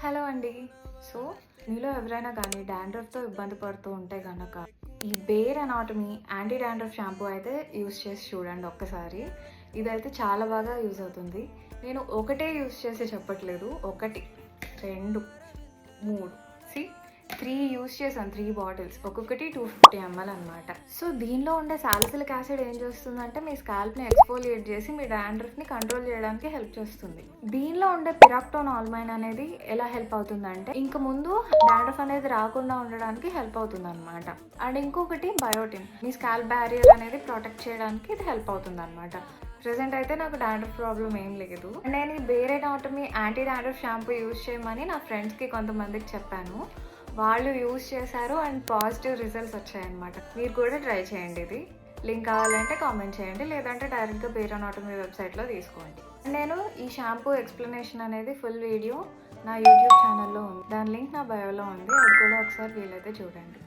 Hello అండి. So, మీలో ఎవరైనా కానీ డాండ్రఫ్‌తో ఇబ్బంది పడుతూ ఉంటే గనక, ఈ bare anatomy anti dandruff shampoo అయితే యూజ్ చేసి చూడండి ఒక్కసారి. ఇదైతే చాలా బాగా యూజ్ అవుతుంది. నేను ఒకటే యూజ్ చేసి చెప్పట్లేదు. 1, 2, 3 సీ 3 యూజ్ చేశాను. 3 బాటిల్స్. ఒక్కొక్కటి 250 ml అనమాట. సో, దీనిలో ఉండే సాలిసిలిక్ యాసిడ్ ఏం చేస్తుందంటే మీ స్కాల్ప్‌ని ఎక్స్ఫోలియేట్ చేసి మీ డాండ్రఫ్‌ని కంట్రోల్ చేయడానికి హెల్ప్ చేస్తుంది. దీనిలో ఉండే పిరాక్టోన్ ఆల్మైన్ అనేది ఎలా హెల్ప్ అవుతుందంటే ఇంక ముందు డాండ్రఫ్ అనేది రాకుండా ఉండడానికి హెల్ప్ అవుతుందన్నమాట. అండ్ ఇంకొకటి బయోటిన్. మీ స్కాల్ప్ బ్యారియర్ అనేది ప్రొటెక్ట్ చేయడానికి ఇది హెల్ప్ అవుతుందన్నమాట. ప్రెజెంట్ అయితే నాకు డాండ్రఫ్ ప్రాబ్లం ఏం లేదు. నేను ఈ bare anatomy anti dandruff shampoo use చేయమని నా ఫ్రెండ్స్కి కొంతమందికి చెప్పాను. వాళ్ళు యూజ్ చేశారు అండ్ పాజిటివ్ రిజల్ట్స్ వచ్చాయన్నమాట. మీరు కూడా ట్రై చేయండి. ఇది లింక్ కావాలంటే కామెంట్ చేయండి, లేదంటే డైరెక్ట్గా బేర్ అనాటమీ వెబ్సైట్లో తీసుకోండి. నేను ఈ షాంపూ ఎక్స్ప్లెనేషన్ అనేది ఫుల్ వీడియో నా యూట్యూబ్ ఛానల్లో ఉంది. దాని లింక్ నా బయోలో ఉంది. అది కూడా ఒకసారి వీలైతే చూడండి.